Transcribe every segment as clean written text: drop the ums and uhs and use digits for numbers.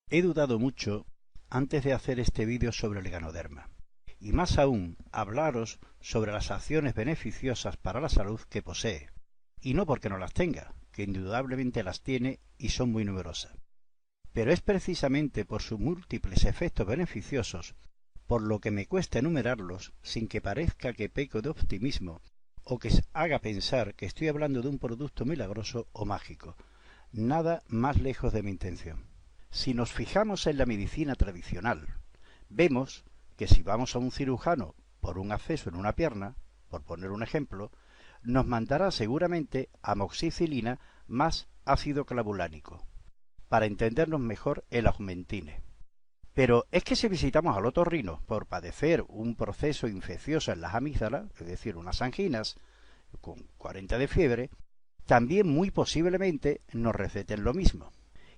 He dudado mucho antes de hacer este vídeo sobre el ganoderma, y más aún hablaros sobre las acciones beneficiosas para la salud que posee, y no porque no las tenga, que indudablemente las tiene y son muy numerosas. Pero es precisamente por sus múltiples efectos beneficiosos por lo que me cuesta enumerarlos sin que parezca que peco de optimismo o que haga pensar que estoy hablando de un producto milagroso o mágico. Nada más lejos de mi intención. Si nos fijamos en la medicina tradicional, vemos que si vamos a un cirujano por un absceso en una pierna, por poner un ejemplo, nos mandará seguramente amoxicilina más ácido clavulánico, para entendernos mejor el augmentine. Pero es que si visitamos al otorrino por padecer un proceso infeccioso en las amígdalas, es decir, unas anginas, con 40 de fiebre, también muy posiblemente nos receten lo mismo.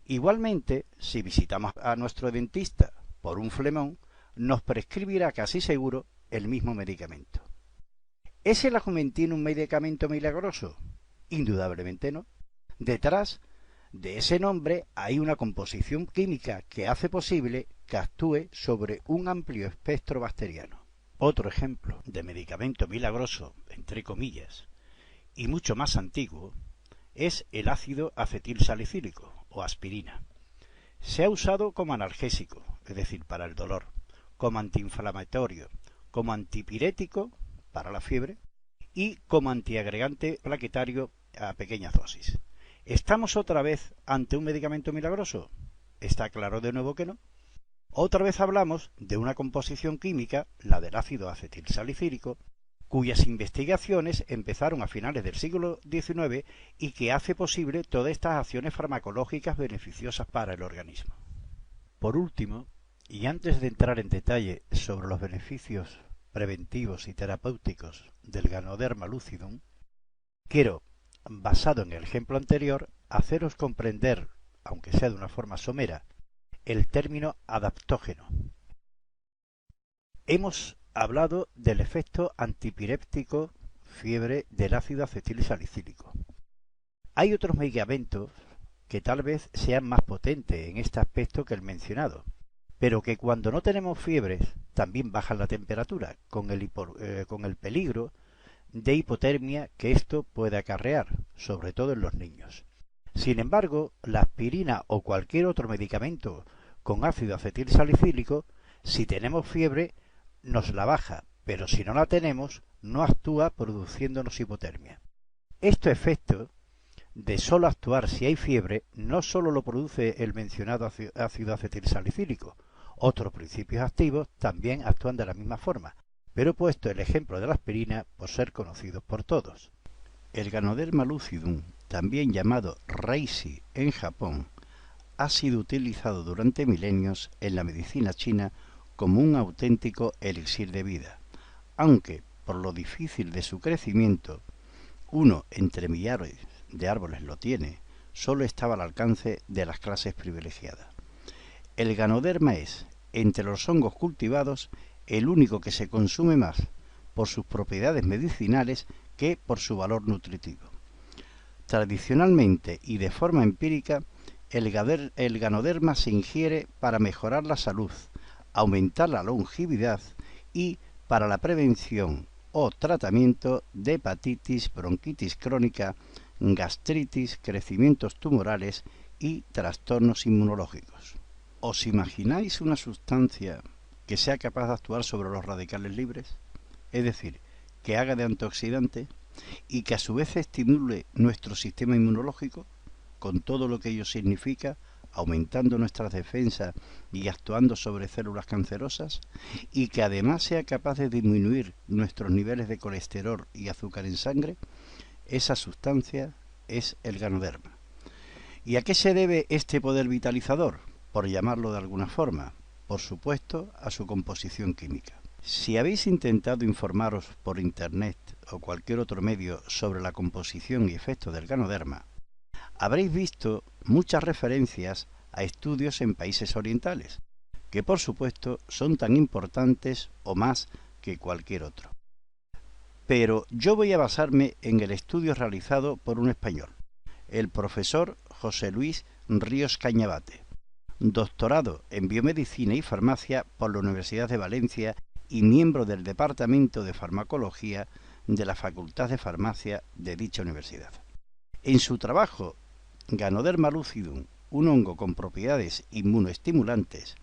Igualmente, si visitamos a nuestro dentista por un flemón, nos prescribirá casi seguro el mismo medicamento. ¿Es el augmentin un medicamento milagroso? Indudablemente no. Detrás de ese nombre hay una composición química que hace posible que actúe sobre un amplio espectro bacteriano. Otro ejemplo de medicamento milagroso, entre comillas, y mucho más antiguo, es el ácido acetilsalicílico o aspirina. Se ha usado como analgésico, es decir, para el dolor, como antiinflamatorio, como antipirético para la fiebre y como antiagregante plaquetario a pequeñas dosis. ¿Estamos otra vez ante un medicamento milagroso? Está claro de nuevo que no. Otra vez hablamos de una composición química, la del ácido acetilsalicílico, cuyas investigaciones empezaron a finales del siglo XIX y que hace posible todas estas acciones farmacológicas beneficiosas para el organismo. Por último, y antes de entrar en detalle sobre los beneficios preventivos y terapéuticos del Ganoderma lucidum, quiero, basado en el ejemplo anterior, haceros comprender, aunque sea de una forma somera, el término adaptógeno. Hemos hablado del efecto antipiréptico fiebre del ácido acetilsalicílico. Hay otros medicamentos que tal vez sean más potentes en este aspecto que el mencionado, pero que cuando no tenemos fiebres también bajan la temperatura, con el peligro de hipotermia que esto puede acarrear, sobre todo en los niños. Sin embargo, la aspirina o cualquier otro medicamento con ácido acetilsalicílico, si tenemos fiebre, nos la baja, pero si no la tenemos, no actúa produciéndonos hipotermia. Este efecto de solo actuar si hay fiebre no solo lo produce el mencionado ácido acetilsalicílico, otros principios activos también actúan de la misma forma, pero he puesto el ejemplo de la aspirina por ser conocidos por todos. El Ganoderma lucidum, también llamado Reishi en Japón, ha sido utilizado durante milenios en la medicina china como un auténtico elixir de vida, aunque por lo difícil de su crecimiento, uno entre millares de árboles lo tiene, solo estaba al alcance de las clases privilegiadas. El Ganoderma es, entre los hongos cultivados, el único que se consume más por sus propiedades medicinales que por su valor nutritivo. Tradicionalmente y de forma empírica, el Ganoderma se ingiere para mejorar la salud, aumentar la longevidad y para la prevención o tratamiento de hepatitis, bronquitis crónica, gastritis, crecimientos tumorales y trastornos inmunológicos. ¿Os imagináis una sustancia que sea capaz de actuar sobre los radicales libres? Es decir, que haga de antioxidante y que a su vez estimule nuestro sistema inmunológico, con todo lo que ello significa, aumentando nuestras defensas y actuando sobre células cancerosas, y que además sea capaz de disminuir nuestros niveles de colesterol y azúcar en sangre. Esa sustancia es el Ganoderma. ¿Y a qué se debe este poder vitalizador? Por llamarlo de alguna forma, por supuesto, a su composición química. Si habéis intentado informaros por internet o cualquier otro medio sobre la composición y efectos del Ganoderma, habréis visto muchas referencias a estudios en países orientales, que por supuesto son tan importantes o más que cualquier otro. Pero yo voy a basarme en el estudio realizado por un español, el profesor José Luis Ríos Cañabate, doctorado en Biomedicina y Farmacia por la Universidad de Valencia y miembro del Departamento de Farmacología de la Facultad de Farmacia de dicha universidad. En su trabajo Ganoderma lucidum, un hongo con propiedades inmunoestimulantes,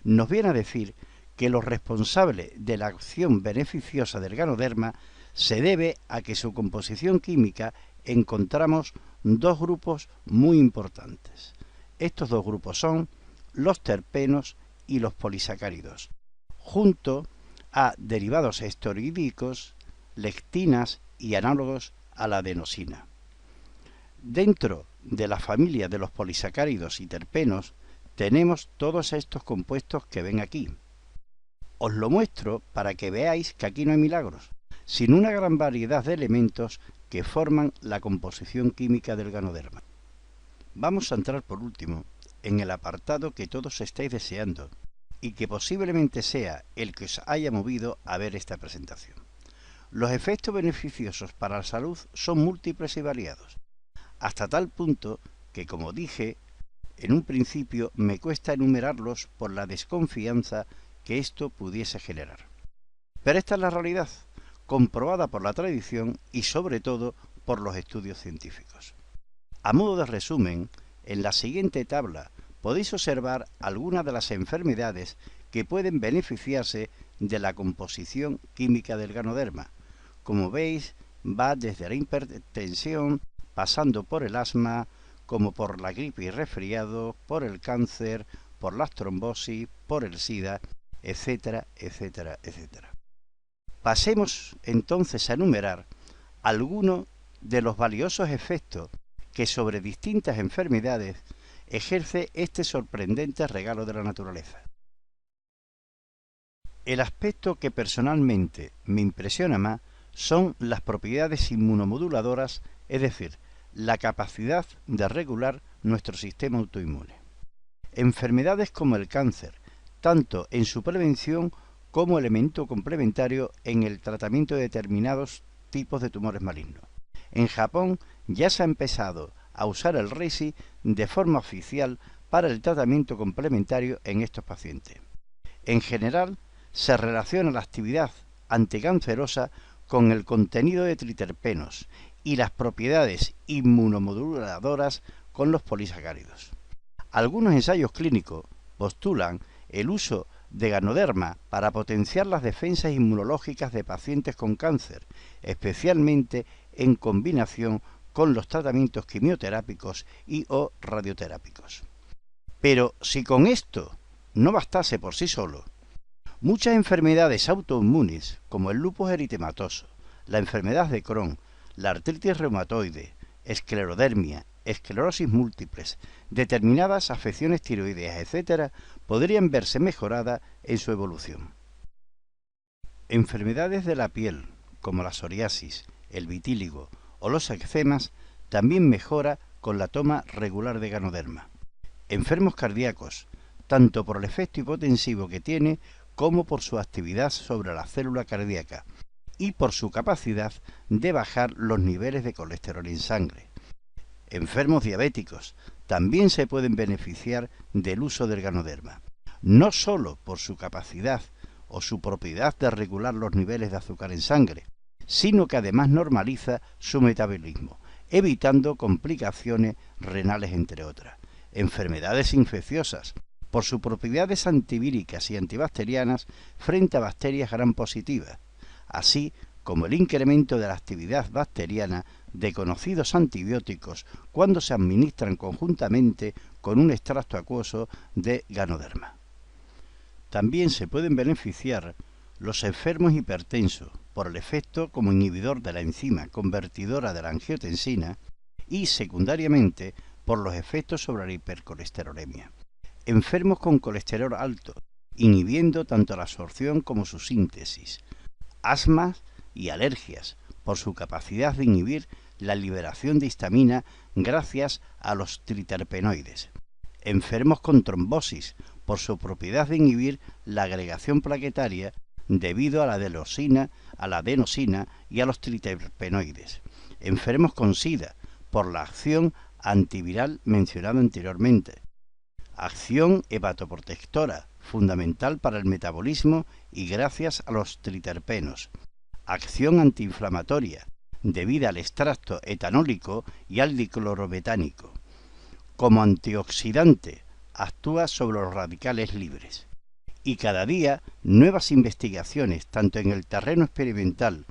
nos viene a decir que lo responsable de la acción beneficiosa del ganoderma se debe a que su composición química encontramos dos grupos muy importantes. Estos dos grupos son los terpenos y los polisacáridos, junto a derivados esteroidicos, lectinas y análogos a la adenosina. Dentro de la familia de los polisacáridos y terpenos tenemos todos estos compuestos que ven aquí. Os lo muestro para que veáis que aquí no hay milagros, sino una gran variedad de elementos que forman la composición química del ganoderma. Vamos a entrar por último en el apartado que todos estáis deseando y que posiblemente sea el que os haya movido a ver esta presentación. Los efectos beneficiosos para la salud son múltiples y variados, hasta tal punto que, como dije en un principio, me cuesta enumerarlos por la desconfianza que esto pudiese generar. Pero esta es la realidad, comprobada por la tradición y sobre todo por los estudios científicos. A modo de resumen, en la siguiente tabla podéis observar algunas de las enfermedades que pueden beneficiarse de la composición química del ganoderma. Como veis, va desde la hipertensión, pasando por el asma, como por la gripe y resfriado, por el cáncer, por las trombosis, por el SIDA, etcétera, etcétera, etcétera. Pasemos entonces a enumerar algunos de los valiosos efectos que sobre distintas enfermedades ejerce este sorprendente regalo de la naturaleza. El aspecto que personalmente me impresiona más son las propiedades inmunomoduladoras, es decir, la capacidad de regular nuestro sistema autoinmune. Enfermedades como el cáncer, tanto en su prevención como elemento complementario en el tratamiento de determinados tipos de tumores malignos. En Japón ya se ha empezado a usar el Reishi de forma oficial para el tratamiento complementario en estos pacientes. En general, se relaciona la actividad anticancerosa con el contenido de triterpenos y las propiedades inmunomoduladoras con los polisacáridos. Algunos ensayos clínicos postulan el uso de ganoderma para potenciar las defensas inmunológicas de pacientes con cáncer, especialmente en combinación con los tratamientos quimioterápicos y o radioterápicos. Pero si con esto no bastase por sí solo, muchas enfermedades autoinmunes, como el lupus eritematoso, la enfermedad de Crohn, la artritis reumatoide, esclerodermia, esclerosis múltiples, determinadas afecciones tiroideas, etc., podrían verse mejoradas en su evolución. Enfermedades de la piel, como la psoriasis, el vitíligo o los eczemas, también mejora con la toma regular de ganoderma. Enfermos cardíacos, tanto por el efecto hipotensivo que tiene como por su actividad sobre la célula cardíaca y por su capacidad de bajar los niveles de colesterol en sangre. Enfermos diabéticos también se pueden beneficiar del uso del ganoderma, no sólo por su capacidad o su propiedad de regular los niveles de azúcar en sangre, sino que además normaliza su metabolismo, evitando complicaciones renales, entre otras. Enfermedades infecciosas, por sus propiedades antivíricas y antibacterianas frente a bacterias gram positivas, así como el incremento de la actividad bacteriana de conocidos antibióticos cuando se administran conjuntamente con un extracto acuoso de ganoderma. También se pueden beneficiar los enfermos hipertensos por el efecto como inhibidor de la enzima convertidora de la angiotensina y secundariamente por los efectos sobre la hipercolesterolemia. Enfermos con colesterol alto, inhibiendo tanto la absorción como su síntesis. Asmas y alergias, por su capacidad de inhibir la liberación de histamina gracias a los triterpenoides. Enfermos con trombosis, por su propiedad de inhibir la agregación plaquetaria debido a la adenosina y a los triterpenoides. Enfermos con SIDA, por la acción antiviral mencionada anteriormente. acción hepatoprotectora, fundamental para el metabolismo y gracias a los triterpenos, acción antiinflamatoria, debida al extracto etanólico y al diclorometánico. Como antioxidante, actúa sobre los radicales libres. Y cada día nuevas investigaciones, tanto en el terreno experimental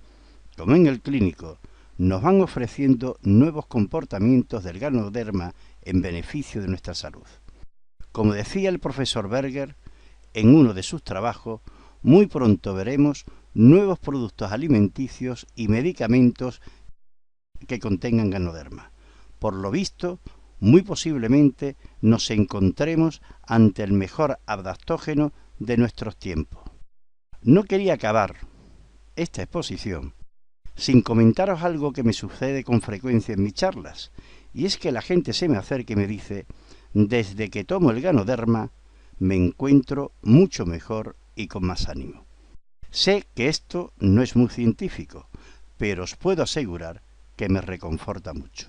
como en el clínico, nos van ofreciendo nuevos comportamientos del Ganoderma en beneficio de nuestra salud. Como decía el profesor Berger en uno de sus trabajos, muy pronto veremos nuevos productos alimenticios y medicamentos que contengan Ganoderma. Por lo visto, muy posiblemente nos encontremos ante el mejor adaptógeno de nuestros tiempos. No quería acabar esta exposición sin comentaros algo que me sucede con frecuencia en mis charlas, y es que la gente se me acerca y me dice: desde que tomo el Ganoderma me encuentro mucho mejor y con más ánimo. Sé que esto no es muy científico, pero os puedo asegurar que me reconforta mucho.